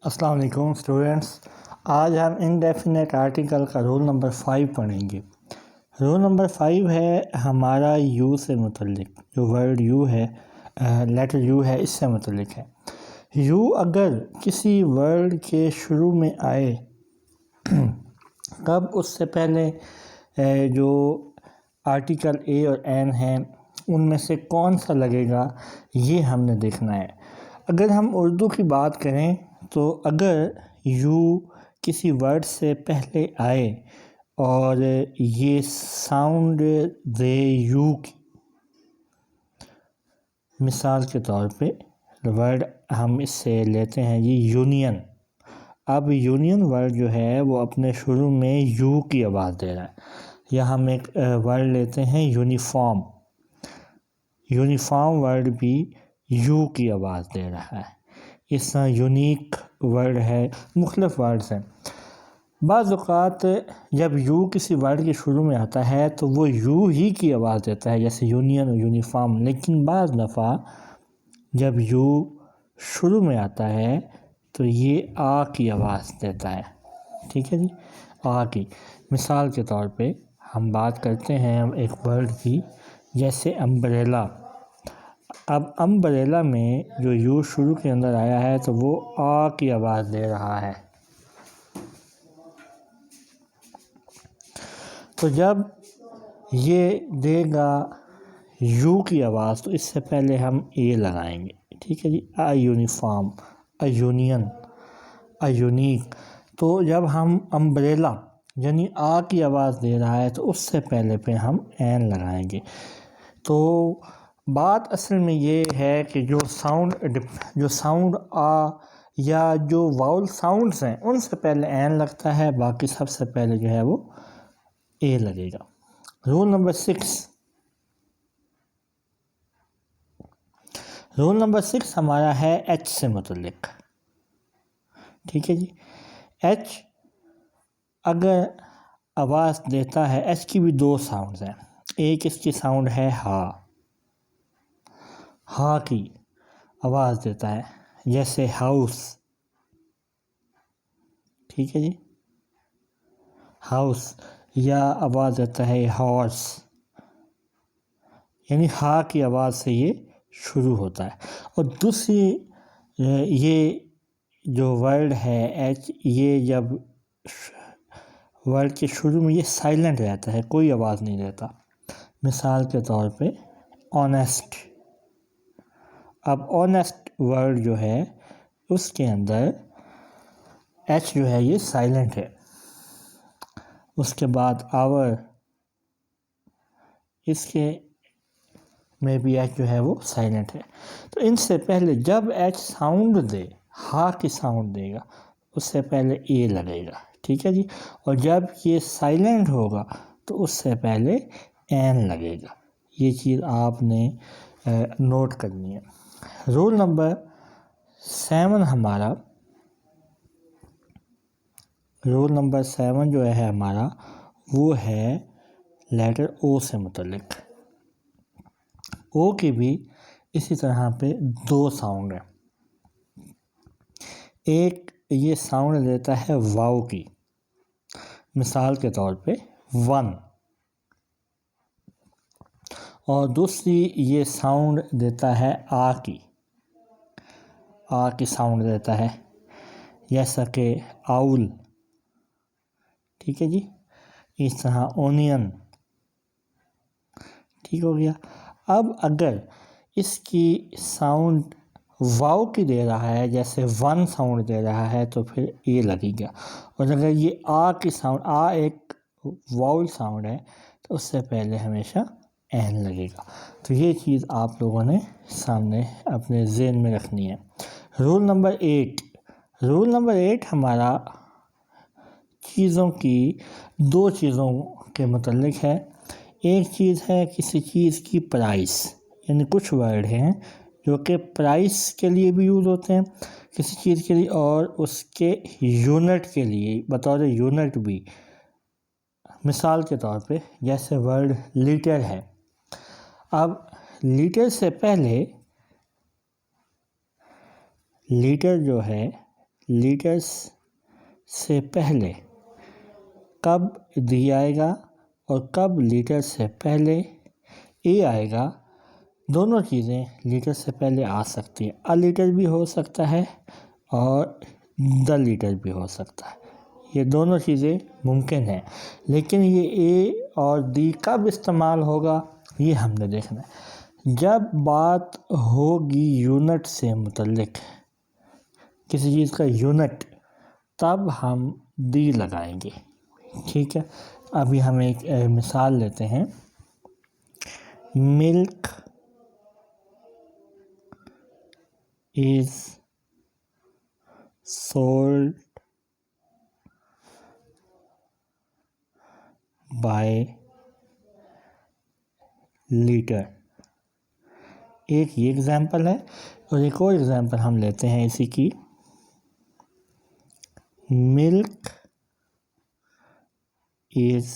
السلام علیکم اسٹوڈنٹس، آج ہم انڈیفینیٹ آرٹیکل کا رول نمبر 5 پڑھیں گے۔ رول نمبر 5 ہے ہمارا یو سے متعلق، جو ورڈ یو ہے، لیٹر یو ہے، اس سے متعلق ہے۔ یو اگر کسی ورڈ کے شروع میں آئے تب اس سے پہلے جو آرٹیکل اے اور این ہیں ان میں سے کون سا لگے گا، یہ ہم نے دیکھنا ہے۔ اگر ہم اردو کی بات کریں تو اگر یو کسی ورڈ سے پہلے آئے اور یہ ساؤنڈ دے یو کی، مثال کے طور پہ ورڈ ہم اس سے لیتے ہیں یہ یونین۔ اب یونین ورڈ جو ہے وہ اپنے شروع میں یو کی آواز دے رہا ہے، یا ہم ایک ورڈ لیتے ہیں یونیفارم۔ یونیفارم ورڈ بھی یو کی آواز دے رہا ہے۔ اس طرح یونیک ورڈ ہے، مختلف ورڈز ہیں۔ بعض اوقات جب یو کسی ورڈ کے شروع میں آتا ہے تو وہ یو ہی کی آواز دیتا ہے، جیسے یونین اور یونیفارم، لیکن بعض دفعہ جب یو شروع میں آتا ہے تو یہ آ کی آواز دیتا ہے۔ ٹھیک ہے جی، آ کی۔ مثال کے طور پہ ہم بات کرتے ہیں ایک ورڈ کی، جیسے امبریلا۔ اب امبریلا میں جو یو شروع کے اندر آیا ہے تو وہ آ کی آواز دے رہا ہے۔ تو جب یہ دے گا یو کی آواز تو اس سے پہلے ہم اے لگائیں گے۔ ٹھیک ہے جی، a uniform, a union, a unique. تو جب ہم امبریلا یعنی آ کی آواز دے رہا ہے تو اس سے پہلے پہ ہم این لگائیں گے۔ تو بات اصل میں یہ ہے کہ جو ساؤنڈ آ یا جو واؤل ساؤنڈز ہیں ان سے پہلے این لگتا ہے، باقی سب سے پہلے جو ہے وہ اے لگے گا۔ Roll number 6۔ رول نمبر 6 ہمارا ہے ایچ سے متعلق۔ ٹھیک ہے جی، ایچ اگر آواز دیتا ہے، ایچ کی بھی دو ساؤنڈز ہیں۔ ایک اس کی ساؤنڈ ہے ہا، ہا کی آواز دیتا ہے، جیسے ہاؤس۔ ٹھیک ہے جی، ہاؤس، یا آواز دیتا ہے ہارس، یعنی ہا کی آواز سے یہ شروع ہوتا ہے۔ اور دوسری یہ جو ورڈ ہے ایچ، یہ جب ورڈ کے شروع میں یہ سائلنٹ رہتا ہے، کوئی آواز نہیں دیتا۔ مثال کے طور پہ آنیسٹ۔ اب آنیسٹ ورڈ جو ہے اس کے اندر ایچ جو ہے یہ سائلنٹ ہے۔ اس کے بعد آور، اس کے میں بھی ایچ جو ہے وہ سائلنٹ ہے۔ تو ان سے پہلے جب ایچ ساؤنڈ دے، ہا کی ساؤنڈ دے گا، اس سے پہلے اے لگے گا۔ ٹھیک ہے جی، اور جب یہ سائلنٹ ہوگا تو اس سے پہلے این لگے گا۔ یہ چیز آپ نے نوٹ کرنی ہے۔ رول نمبر 7 ہمارا، رول نمبر 7 جو ہے ہمارا وہ ہے لیٹر او سے متعلق۔ او کی بھی اسی طرح پہ دو ساؤنڈ ہیں۔ ایک یہ ساؤنڈ دیتا ہے واؤ کی، مثال کے طور پہ ون، اور دوسری یہ ساؤنڈ دیتا ہے آ کی، آ کی ساؤنڈ دیتا ہے، جیسا کہ آؤل۔ ٹھیک ہے جی، اس طرح اونین۔ ٹھیک ہو گیا۔ اب اگر اس کی ساؤنڈ واؤ کی دے رہا ہے، جیسے ون ساؤنڈ دے رہا ہے، تو پھر اے لگے گا۔ اور اگر یہ آ کی ساؤنڈ، آ ایک واؤل ساؤنڈ ہے، تو اس سے پہلے ہمیشہ این لگے گا۔ تو یہ چیز آپ لوگوں نے سامنے اپنے ذہن میں رکھنی ہے۔ Roll number 8۔ رول نمبر 8 ہمارا چیزوں کی، دو چیزوں کے متعلق ہے۔ ایک چیز ہے کسی چیز کی پرائس، یعنی کچھ ورڈ ہیں جو کہ پرائس کے لیے بھی یوز ہوتے ہیں کسی چیز کے لیے، اور اس کے یونٹ کے لیے بطور یونٹ بھی۔ مثال کے طور پہ جیسے ورڈ لیٹر ہے۔ اب لیٹر سے پہلے، لیٹر جو ہے، لیٹرز سے پہلے کب دی آئے گا اور کب لیٹر سے پہلے اے آئے گا، دونوں چیزیں لیٹر سے پہلے آ سکتی ہیں۔ اے لیٹر بھی ہو سکتا ہے اور دا لیٹر بھی ہو سکتا ہے، یہ دونوں چیزیں ممکن ہیں، لیکن یہ اے اور دی کب استعمال ہوگا یہ ہم نے دیکھنا ہے۔ جب بات ہوگی یونٹ سے متعلق، کسی چیز کا یونٹ، تب ہم دی لگائیں گے، ٹھیک ہے۔ ابھی ہم ایک مثال لیتے ہیں، ملک is sold by liter۔ ایک یہ اگزامپل ہے، اور ایک اور اگزامپل ہم لیتے ہیں اسی کی، ملک is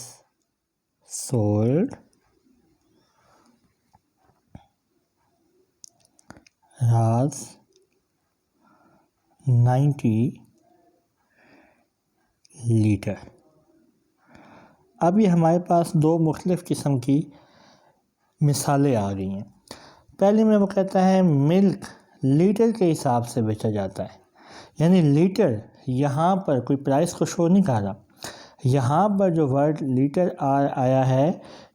sold as 90 لیٹر۔ اب یہ ہمارے پاس دو مختلف قسم کی مثالیں آ گئی ہیں۔ پہلے میں وہ کہتا ہے ملک لیٹر کے حساب سے بیچا جاتا ہے، یعنی لیٹر یہاں پر کوئی پرائس کو شو نہیں کر رہا، یہاں پر جو ورڈ لیٹر آیا ہے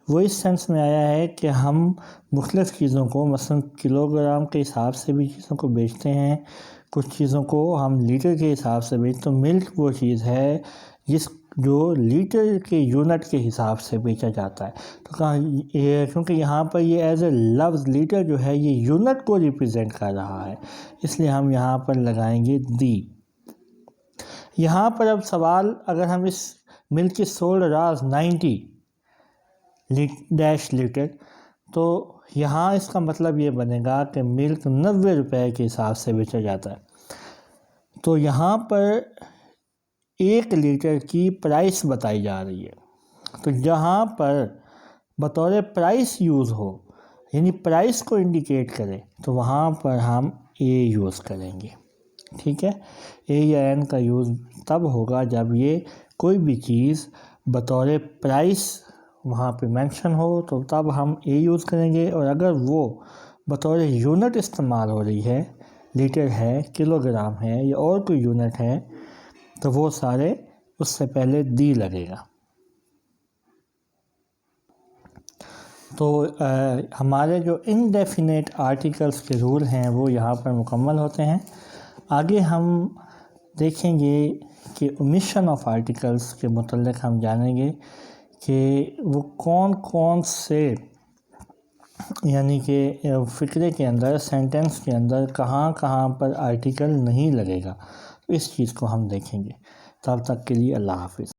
وہ اس سینس میں آیا ہے کہ ہم مختلف چیزوں کو مثلا کلو گرام کے حساب سے بھی چیزوں کو بیچتے ہیں، کچھ چیزوں کو ہم لیٹر کے حساب سے بیچتے، تو ملک وہ چیز ہے جو لیٹر کے یونٹ کے حساب سے بیچا جاتا ہے۔ تو کیونکہ یہاں پر یہ ایز اے لفظ لیٹر جو ہے یہ یونٹ کو ریپرزینٹ کر رہا ہے، اس لیے ہم یہاں پر لگائیں گے دی۔ یہاں پر اب سوال، اگر ہم اس milk is sold as 90 dash litre, تو یہاں اس کا مطلب یہ بنے گا کہ ملک 90 روپے کے حساب سے بیچا جاتا ہے۔ تو یہاں پر 1 لیٹر کی پرائس بتائی جا رہی ہے، تو جہاں پر بطور پرائس یوز ہو، یعنی پرائس کو انڈیکیٹ کرے، تو وہاں پر ہم اے یوز کریں گے، ٹھیک ہے۔ اے یا این کا یوز تب ہوگا جب یہ کوئی بھی چیز بطور پرائس وہاں پہ مینشن ہو، تو تب ہم اے یوز کریں گے، اور اگر وہ بطور یونٹ استعمال ہو رہی ہے، لیٹر ہے، کلو گرام ہے یا اور کوئی یونٹ ہے، تو وہ سارے اس سے پہلے دی لگے گا۔ تو ہمارے جو انڈیفینیٹ آرٹیکلس کے رول ہیں وہ یہاں پر مکمل ہوتے ہیں۔ آگے ہم دیکھیں گے کہ اومیشن آف آرٹیکلس کے متعلق ہم جانیں گے کہ وہ کون کون سے، یعنی کہ فقرے کے اندر، سینٹنس کے اندر کہاں کہاں پر آرٹیکل نہیں لگے گا، اس چیز کو ہم دیکھیں گے۔ تب تک کے لیے اللہ حافظ۔